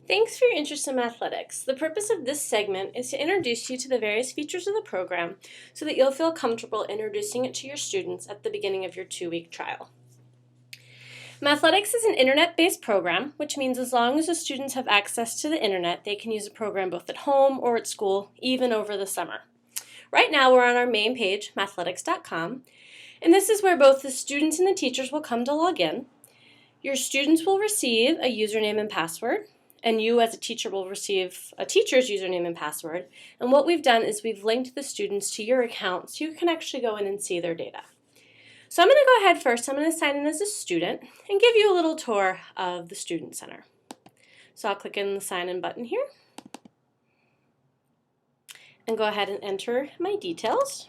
Thanks for your interest in Mathletics. The purpose of this segment is to introduce you to the various features of the program so that you'll feel comfortable introducing it to your students at the beginning of your 2-week trial. Mathletics is an internet-based program, which means as long as the students have access to the internet, they can use the program both at home or at school, even over the summer. Right now we're on our main page, mathletics.com, and this is where both the students and the teachers will come to log in. Your students will receive a username and password, and you as a teacher will receive a teacher's username and password. And what we've done is we've linked the students to your account so you can actually go in and see their data. So I'm going to go ahead first. I'm going to sign in as a student and give you a little tour of the Student Center. So I'll click in the sign in button here and go ahead and enter my details.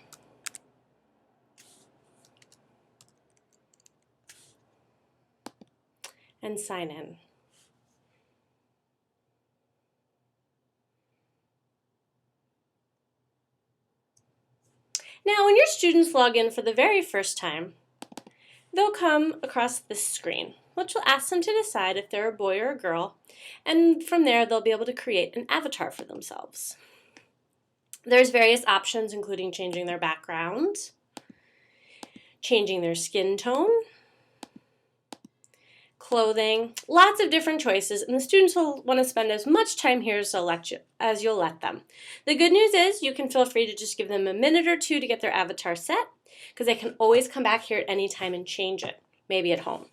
And sign in. Now, when your students log in for the very first time, they'll come across this screen, which will ask them to decide if they're a boy or a girl, and from there they'll be able to create an avatar for themselves. There's various options, including changing their background, changing their skin tone, clothing, lots of different choices, and the students will want to spend as much time here as you'll let them. The good news is you can feel free to just give them a minute or two to get their avatar set, because they can always come back here at any time and change it, maybe at home.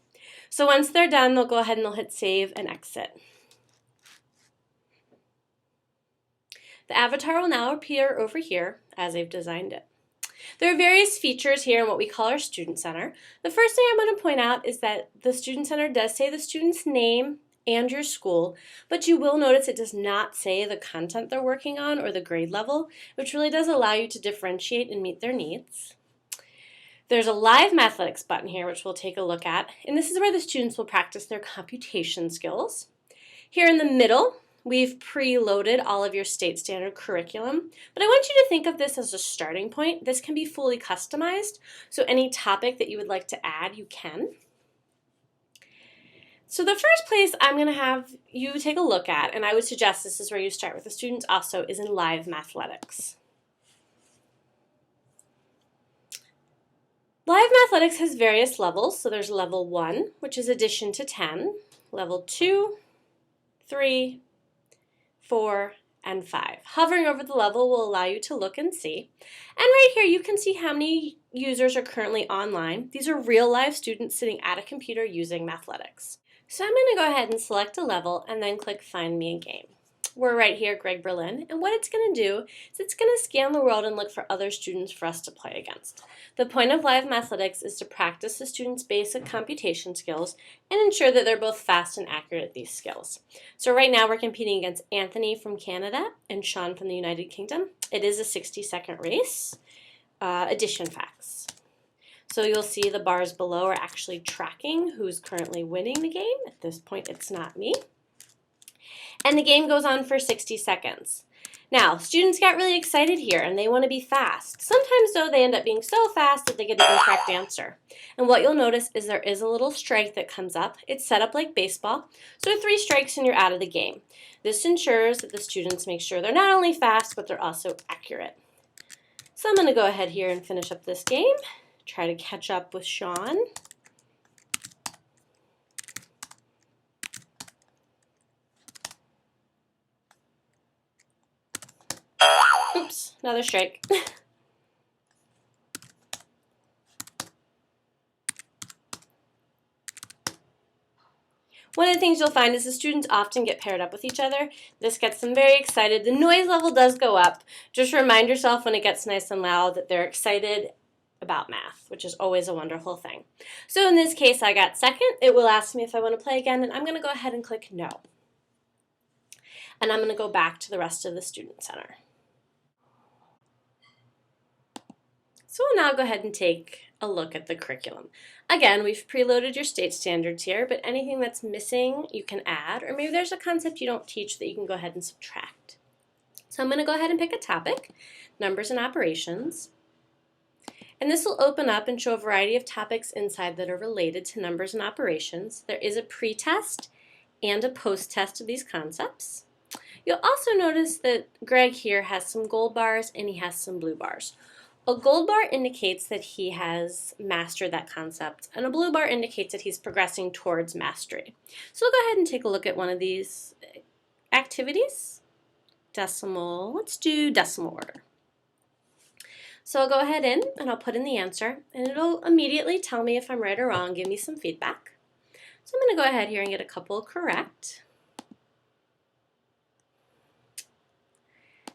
So once they're done, they'll go ahead and they'll hit save and exit. The avatar will now appear over here as I've designed it. There are various features here in what we call our Student Center. The first thing I'm going to point out is that the Student Center does say the student's name and your school, but you will notice it does not say the content they're working on or the grade level, which really does allow you to differentiate and meet their needs. There's a Live Mathletics button here, which we'll take a look at, and this is where the students will practice their computation skills. Here in the middle, we've preloaded all of your state standard curriculum, but I want you to think of this as a starting point. This can be fully customized, so any topic that you would like to add, you can. So the first place I'm going to have you take a look at, and I would suggest this is where you start with the students also, is in Live Mathletics. Live Mathletics has various levels, so there's level 1, which is addition to 10, level 2, 3, 4, and 5. Hovering over the level will allow you to look and see. And right here you can see how many users are currently online. These are real live students sitting at a computer using Mathletics. So I'm going to go ahead and select a level and then click Find Me a Game. We're right here, Greg Berlin, and what it's going to do is it's going to scan the world and look for other students for us to play against. The point of Live Mathletics is to practice the students' basic computation skills and ensure that they're both fast and accurate at these skills. So right now we're competing against Anthony from Canada and Sean from the United Kingdom. It is a 60-second race. Addition facts. So you'll see the bars below are actually tracking who's currently winning the game. At this point, it's not me. And the game goes on for 60 seconds. Now, students get really excited here and they want to be fast. Sometimes, though, they end up being so fast that they get an incorrect answer. And what you'll notice is there is a little strike that comes up. It's set up like baseball. So 3 strikes and you're out of the game. This ensures that the students make sure they're not only fast, but they're also accurate. So I'm going to go ahead here and finish up this game. Try to catch up with Sean. Oops, another strike. One of the things you'll find is the students often get paired up with each other. This gets them very excited. The noise level does go up. Just remind yourself when it gets nice and loud that they're excited about math, which is always a wonderful thing. So in this case, I got second. It will ask me if I want to play again, and I'm going to go ahead and click no. And I'm going to go back to the rest of the Student Center. So we'll now go ahead and take a look at the curriculum. Again, we've preloaded your state standards here, but anything that's missing you can add, or maybe there's a concept you don't teach that you can go ahead and subtract. So I'm going to go ahead and pick a topic, numbers and operations. And this will open up and show a variety of topics inside that are related to numbers and operations. There is a pretest and a post-test of these concepts. You'll also notice that Greg here has some gold bars and he has some blue bars. A gold bar indicates that he has mastered that concept, and a blue bar indicates that he's progressing towards mastery. So we'll go ahead and take a look at one of these activities. Decimal, let's do decimal order. So I'll go ahead and I'll put in the answer, and it'll immediately tell me if I'm right or wrong, give me some feedback. So I'm going to go ahead here and get a couple correct.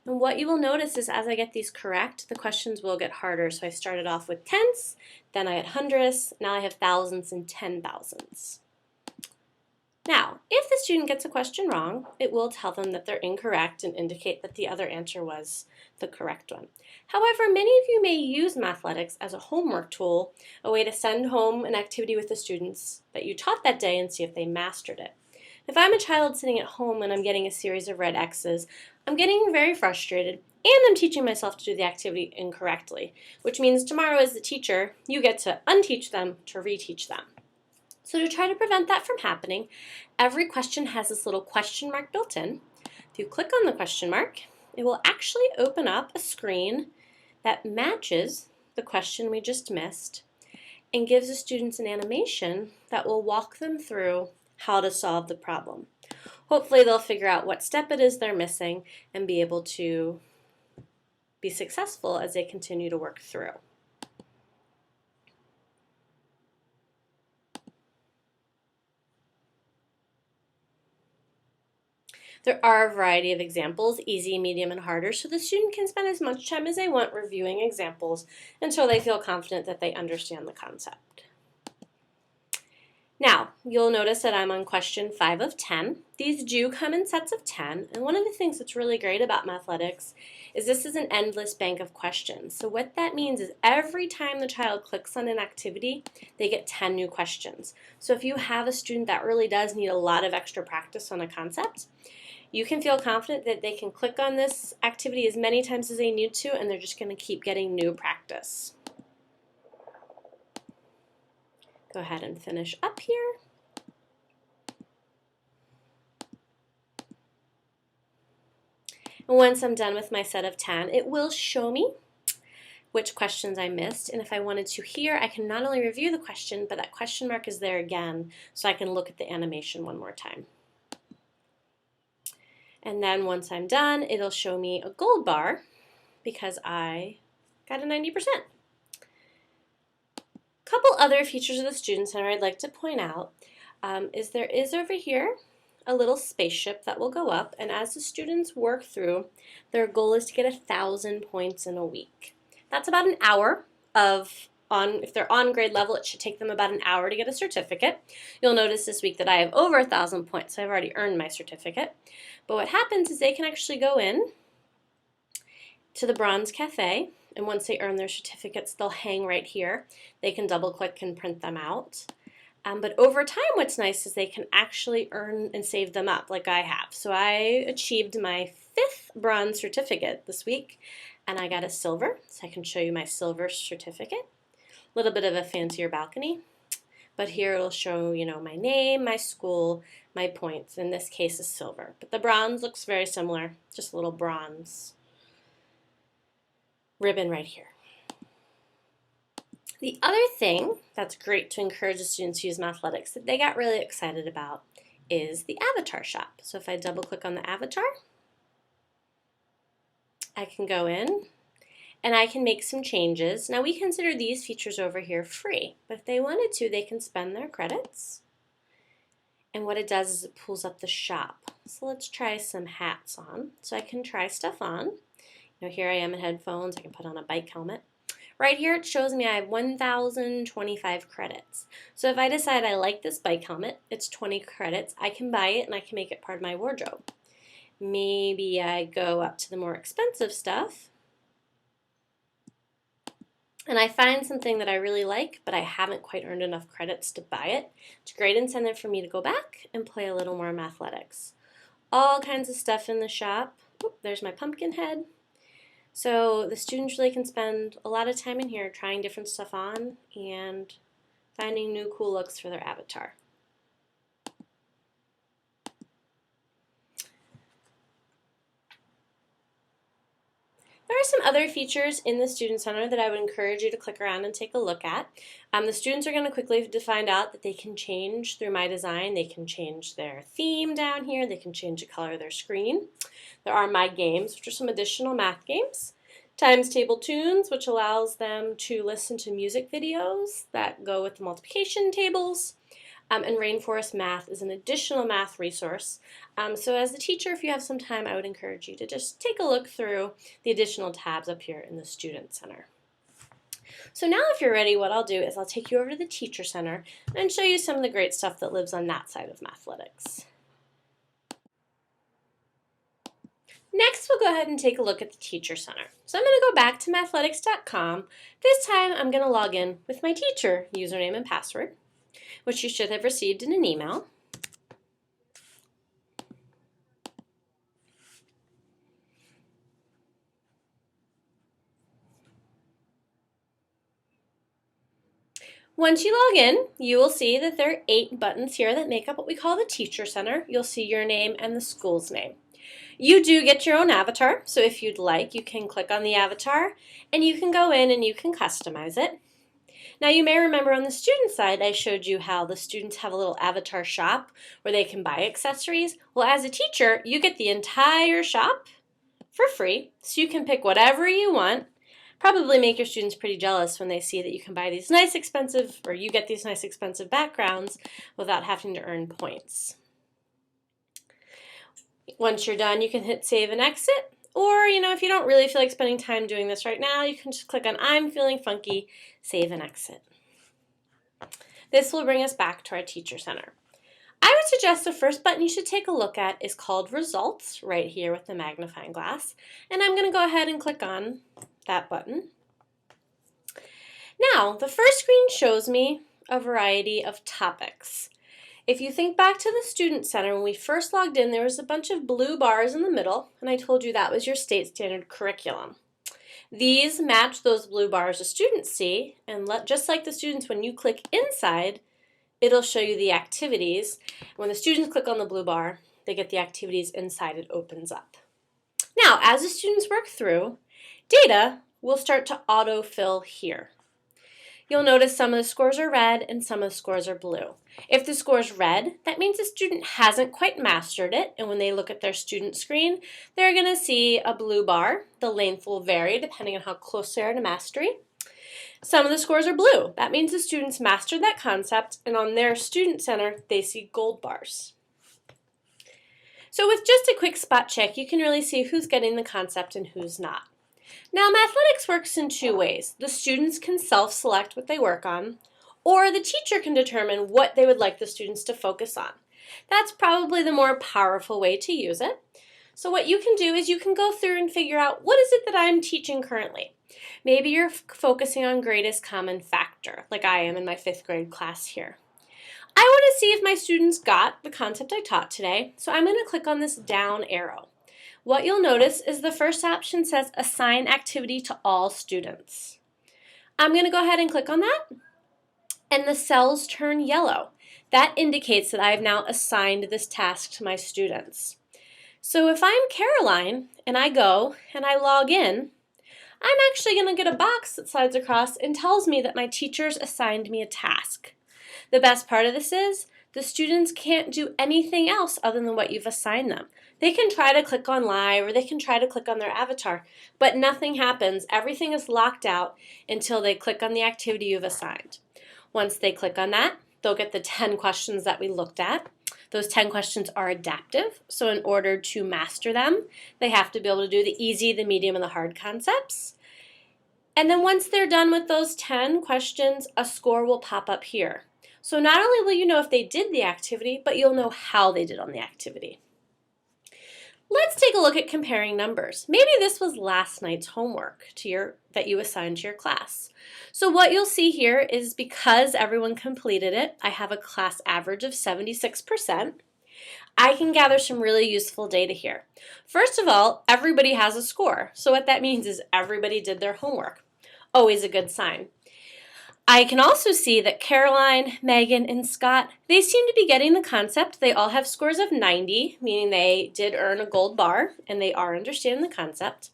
And what you will notice is as I get these correct, the questions will get harder. So I started off with tenths, then I had hundredths, now I have thousands and 10,000s. Now, if the student gets a question wrong, it will tell them that they're incorrect and indicate that the other answer was the correct one. However, many of you may use Mathletics as a homework tool, a way to send home an activity with the students that you taught that day and see if they mastered it. If I'm a child sitting at home and I'm getting a series of red X's, I'm getting very frustrated and I'm teaching myself to do the activity incorrectly, which means tomorrow as the teacher, you get to unteach them to reteach them. So to try to prevent that from happening, every question has this little question mark built in. If you click on the question mark, it will actually open up a screen that matches the question we just missed and gives the students an animation that will walk them through how to solve the problem. Hopefully they'll figure out what step it is they're missing and be able to be successful as they continue to work through. There are a variety of examples, easy, medium, and harder, so the student can spend as much time as they want reviewing examples until they feel confident that they understand the concept. Now, you'll notice that I'm on question 5 of 10. These do come in sets of 10, and one of the things that's really great about Mathletics is this is an endless bank of questions. So what that means is every time the child clicks on an activity, they get 10 new questions. So if you have a student that really does need a lot of extra practice on a concept, you can feel confident that they can click on this activity as many times as they need to, and they're just going to keep getting new practice. Go ahead and finish up here. And once I'm done with my set of 10, it will show me which questions I missed. And if I wanted to here, I can not only review the question, but that question mark is there again, so I can look at the animation one more time. And then once I'm done, it'll show me a gold bar because I got a 90%. Couple other features of the Student Center I'd like to point out is there is over here a little spaceship that will go up, and as the students work through, their goal is to get 1,000 points in a week. That's about an hour of, if they're on grade level, it should take them about an hour to get a certificate. You'll notice this week that I have over 1,000 points, so I've already earned my certificate. But what happens is they can actually go in to the Bronze Cafe, and once they earn their certificates, they'll hang right here. They can double click and print them out. But over time, what's nice is they can actually earn and save them up like I have. So I achieved my 5th bronze certificate this week, and I got a silver, so I can show you my silver certificate. A little bit of a fancier balcony, but here it'll show, my name, my school, my points. In this case is silver, but the bronze looks very similar, just a little bronze ribbon right here. The other thing that's great to encourage the students to use Mathletics that they got really excited about is the avatar shop. So if I double click on the avatar, I can go in and I can make some changes. Now we consider these features over here free, but if they wanted to, they can spend their credits. And what it does is it pulls up the shop. So let's try some hats on. So I can try stuff on. Here I am in headphones. I can put on a bike helmet. Right here it shows me I have 1,025 credits. So if I decide I like this bike helmet, it's 20 credits, I can buy it and I can make it part of my wardrobe. Maybe I go up to the more expensive stuff and I find something that I really like, but I haven't quite earned enough credits to buy it. It's a great incentive for me to go back and play a little more Mathletics. All kinds of stuff in the shop. Oh, there's my pumpkin head. So the students really can spend a lot of time in here trying different stuff on and finding new cool looks for their avatar. There are some other features in the Student Center that I would encourage you to click around and take a look at. The students are going to quickly find out that they can change through My Design. They can change their theme down here. They can change the color of their screen. There are My Games, which are some additional math games. Times Table Tunes, which allows them to listen to music videos that go with the multiplication tables. And Rainforest Math is an additional math resource. So as a teacher, if you have some time, I would encourage you to just take a look through the additional tabs up here in the Student Center. So now if you're ready, what I'll do is I'll take you over to the Teacher Center and show you some of the great stuff that lives on that side of Mathletics. Next, we'll go ahead and take a look at the Teacher Center. So I'm going to go back to mathletics.com. This time I'm going to log in with my teacher username and password, which you should have received in an email. Once you log in, you will see that there are 8 buttons here that make up what we call the Teacher Center. You'll see your name and the school's name. You do get your own avatar, so if you'd like, you can click on the avatar and you can go in and you can customize it. Now you may remember on the student side I showed you how the students have a little avatar shop where they can buy accessories. Well, as a teacher, you get the entire shop for free, so you can pick whatever you want. Probably make your students pretty jealous when they see that you can buy these nice expensive, or you get these nice expensive backgrounds without having to earn points. Once you're done, you can hit save and exit, or if you don't really feel like spending time doing this right now, you can just click on I'm feeling funky, save and exit. This will bring us back to our Teacher Center. I would suggest the first button you should take a look at is called Results, right here with the magnifying glass, and I'm going to go ahead and click on that button. Now, the first screen shows me a variety of topics. If you think back to the Student Center, when we first logged in, there was a bunch of blue bars in the middle, and I told you that was your state standard curriculum. These match those blue bars the students see, and just like the students, when you click inside, it'll show you the activities. When the students click on the blue bar, they get the activities inside, it opens up. Now, as the students work through, data will start to autofill here. You'll notice some of the scores are red and some of the scores are blue. If the score is red, that means the student hasn't quite mastered it, and when they look at their student screen, they're going to see a blue bar. The length will vary depending on how close they are to mastery. Some of the scores are blue. That means the students mastered that concept, and on their Student Center, they see gold bars. So with just a quick spot check, you can really see who's getting the concept and who's not. Now, Mathletics works in 2 ways. The students can self-select what they work on, or the teacher can determine what they would like the students to focus on. That's probably the more powerful way to use it. So what you can do is you can go through and figure out, what is it that I'm teaching currently? Maybe you're focusing on greatest common factor, like I am in my 5th grade class here. I want to see if my students got the concept I taught today, so I'm going to click on this down arrow. What you'll notice is the first option says Assign Activity to All Students. I'm going to go ahead and click on that, and the cells turn yellow. That indicates that I have now assigned this task to my students. So if I'm Caroline, and I go and I log in, I'm actually going to get a box that slides across and tells me that my teachers assigned me a task. The best part of this is the students can't do anything else other than what you've assigned them. They can try to click on live or they can try to click on their avatar, but nothing happens. Everything is locked out until they click on the activity you've assigned. Once they click on that, they'll get the 10 questions that we looked at. Those 10 questions are adaptive, so in order to master them, they have to be able to do the easy, the medium, and the hard concepts. And then once they're done with those 10 questions, a score will pop up here. So not only will you know if they did the activity, but you'll know how they did on the activity. Let's take a look at comparing numbers. Maybe this was last night's homework that you assigned to your class. So what you'll see here is because everyone completed it, I have a class average of 76%. I can gather some really useful data here. First of all, everybody has a score. So what that means is everybody did their homework. Always a good sign. I can also see that Caroline, Megan, and Scott, they seem to be getting the concept. They all have scores of 90, meaning they did earn a gold bar, and they are understanding the concept.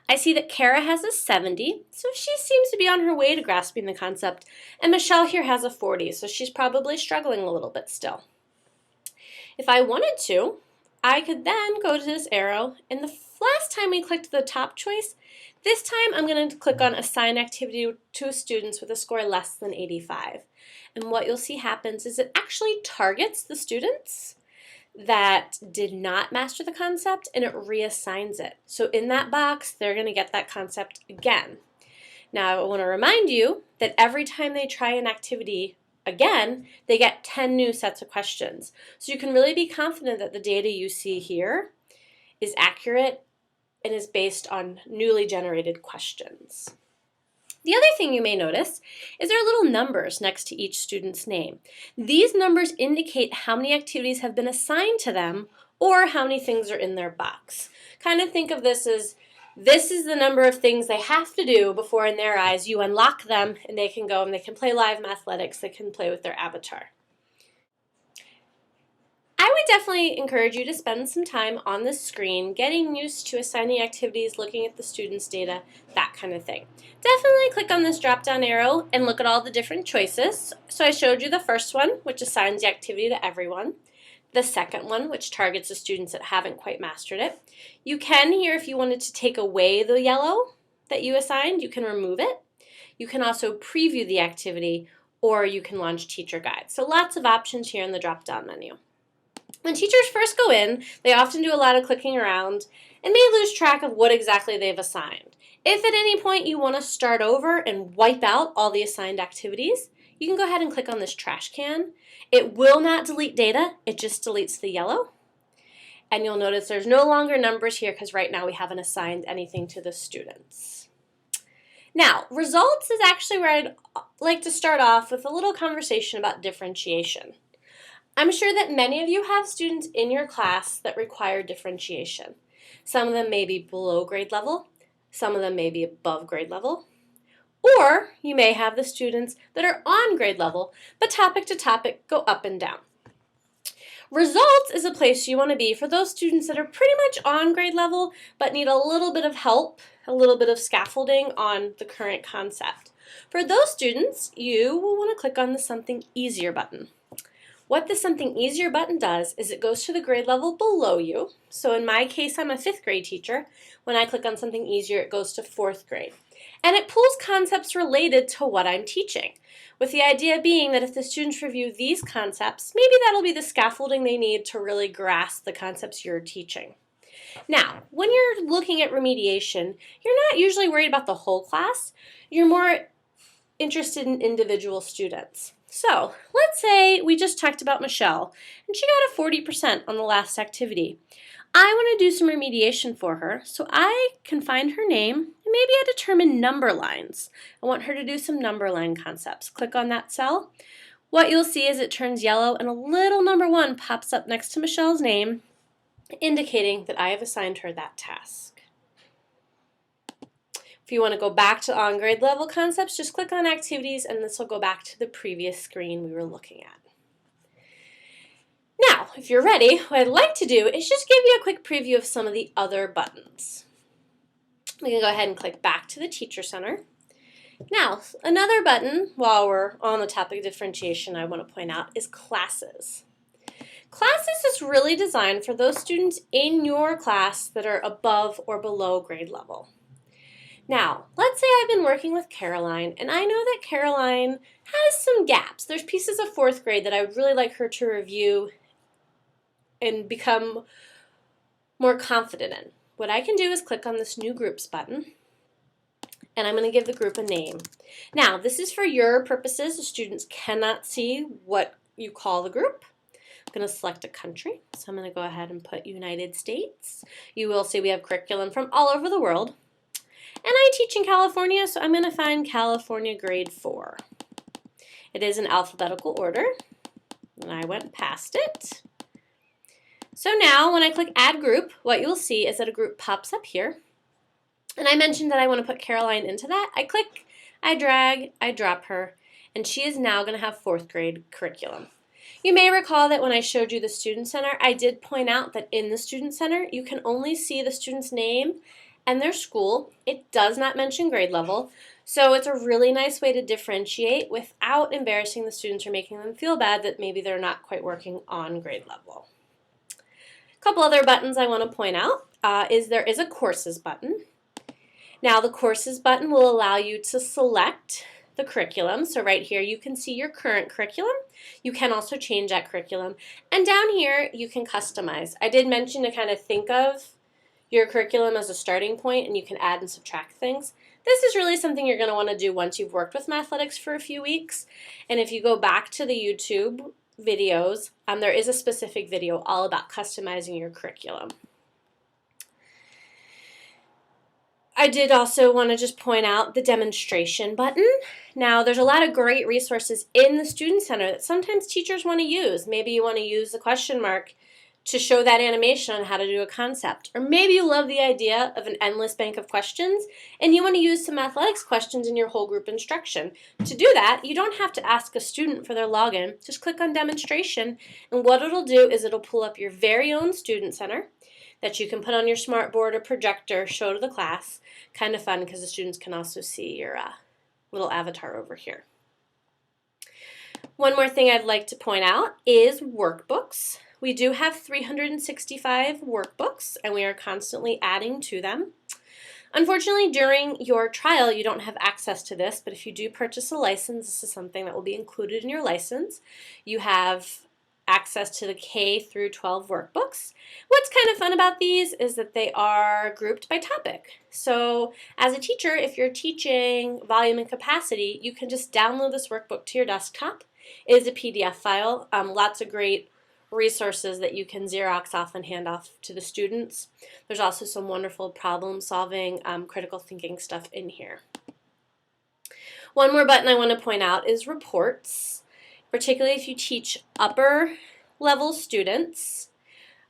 I see that Kara has a 70, so she seems to be on her way to grasping the concept, and Michelle here has a 40, so she's probably struggling a little bit still. If I wanted to, I could then go to this arrow, and the last time we clicked the top choice, this time I'm going to click on Assign Activity to Students with a score less than 85. And what you'll see happens is it actually targets the students that did not master the concept, and it reassigns it. So in that box, they're going to get that concept again. Now I want to remind you that every time they try an activity again, they get 10 new sets of questions. So you can really be confident that the data you see here is accurate and is based on newly generated questions. The other thing you may notice is there are little numbers next to each student's name. These numbers indicate how many activities have been assigned to them or how many things are in their box. Kind of think of this as this is the number of things they have to do before, in their eyes, you unlock them and they can go and they can play live Mathletics, they can play with their avatar. I would definitely encourage you to spend some time on this screen getting used to assigning activities, looking at the students' data, that kind of thing. Definitely click on this drop-down arrow and look at all the different choices. So I showed you the first one, which assigns the activity to everyone. The second one, which targets the students that haven't quite mastered it. You can here, if you wanted to take away the yellow that you assigned, you can remove it. You can also preview the activity, or you can launch teacher guides. So lots of options here in the drop-down menu. When teachers first go in, they often do a lot of clicking around and may lose track of what exactly they've assigned. If at any point you want to start over and wipe out all the assigned activities, you can go ahead and click on this trash can. It will not delete data, it just deletes the yellow. And you'll notice there's no longer numbers here because right now we haven't assigned anything to the students. Now, results is actually where I'd like to start off with a little conversation about differentiation. I'm sure that many of you have students in your class that require differentiation. Some of them may be below grade level, some of them may be above grade level, or you may have the students that are on grade level, but topic to topic go up and down. Results is a place you want to be for those students that are pretty much on grade level, but need a little bit of help, a little bit of scaffolding on the current concept. For those students, you will want to click on the Something Easier button. What the Something Easier button does is it goes to the grade level below you. So in my case, I'm a 5th grade teacher. When I click on Something Easier, it goes to 4th grade. And it pulls concepts related to what I'm teaching, with the idea being that if the students review these concepts, maybe that'll be the scaffolding they need to really grasp the concepts you're teaching. Now, when you're looking at remediation, you're not usually worried about the whole class. You're more interested in individual students. So let's say we just talked about Michelle and she got a 40% on the last activity. I want to do some remediation for her, so I can find her name and maybe I determine number lines. I want her to do some number line concepts. Click on that cell. What you'll see is it turns yellow and a little number 1 pops up next to Michelle's name, indicating that I have assigned her that task. If you want to go back to on grade level concepts, just click on activities and this will go back to the previous screen we were looking at. Now, if you're ready, what I'd like to do is just give you a quick preview of some of the other buttons. We can go ahead and click back to the Teacher Center. Now, another button, while we're on the topic of differentiation, I want to point out is Classes. Classes is really designed for those students in your class that are above or below grade level. Now, let's say I've been working with Caroline, and I know that Caroline has some gaps. There's pieces of 4th grade that I would really like her to review and become more confident in. What I can do is click on this New Groups button, and I'm going to give the group a name. Now, this is for your purposes. The students cannot see what you call the group. I'm going to select a country, so I'm going to go ahead and put United States. You will see we have curriculum from all over the world. And I teach in California, so I'm going to find California grade 4. It is in alphabetical order, and I went past it. So now when I click Add Group, what you'll see is that a group pops up here. And I mentioned that I want to put Caroline into that. I click, I drag, I drop her, and she is now going to have 4th grade curriculum. You may recall that when I showed you the Student Center, I did point out that in the Student Center, you can only see the student's name and their school. It does not mention grade level, so it's a really nice way to differentiate without embarrassing the students or making them feel bad that maybe they're not quite working on grade level. A couple other buttons I want to point out is there is a courses button. Now the courses button will allow you to select the curriculum. So right here you can see your current curriculum. You can also change that curriculum. And down here you can customize. I did mention to kind of think of your curriculum as a starting point, and you can add and subtract things. This is really something you're going to want to do once you've worked with Mathletics for a few weeks. And if you go back to the YouTube videos, there is a specific video all about customizing your curriculum. I did also want to just point out the demonstration button. Now, there's a lot of great resources in the Student Center that sometimes teachers want to use. Maybe you want to use the question mark to show that animation on how to do a concept. Or maybe you love the idea of an endless bank of questions and you want to use some Mathletics questions in your whole group instruction. To do that, you don't have to ask a student for their login. Just click on demonstration, and what it'll do is it'll pull up your very own Student Center that you can put on your smart board or projector, show to the class. Kind of fun because the students can also see your little avatar over here. One more thing I'd like to point out is workbooks. We do have 365 workbooks, and we are constantly adding to them. Unfortunately, during your trial, you don't have access to this, but if you do purchase a license, this is something that will be included in your license. You have access to the K through 12 workbooks. What's kind of fun about these is that they are grouped by topic. So as a teacher, if you're teaching volume and capacity, you can just download this workbook to your desktop. It is a PDF file, lots of great resources that you can Xerox off and hand off to the students. There's also some wonderful problem solving, critical thinking stuff in here. One more button I want to point out is reports, particularly if you teach upper level students.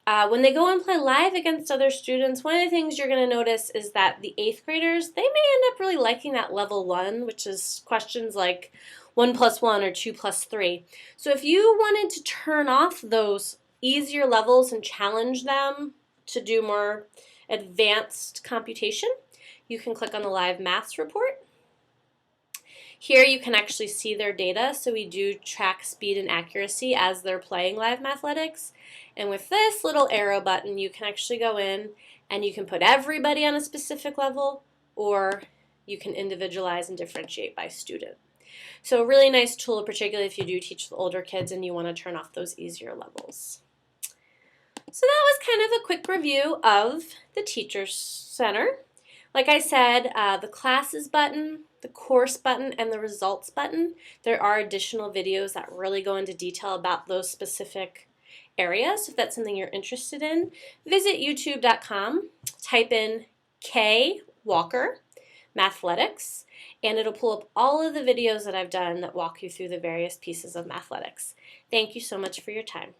When they go and play live against other students, one of the things you're going to notice is that the 8th graders, they may end up really liking that level 1, which is questions like 1 + 1 or 2 + 3. So if you wanted to turn off those easier levels and challenge them to do more advanced computation, you can click on the live maths report. Here you can actually see their data, so we do track speed and accuracy as they're playing live Mathletics. And with this little arrow button, you can actually go in and you can put everybody on a specific level, or you can individualize and differentiate by student. So a really nice tool, particularly if you do teach the older kids and you want to turn off those easier levels. So that was kind of a quick review of the Teacher Center. Like I said, the classes button, the course button, and the results button, there are additional videos that really go into detail about those specific areas. So if that's something you're interested in, visit youtube.com, type in KWalkerMathletics, and it'll pull up all of the videos that I've done that walk you through the various pieces of Mathletics. Thank you so much for your time.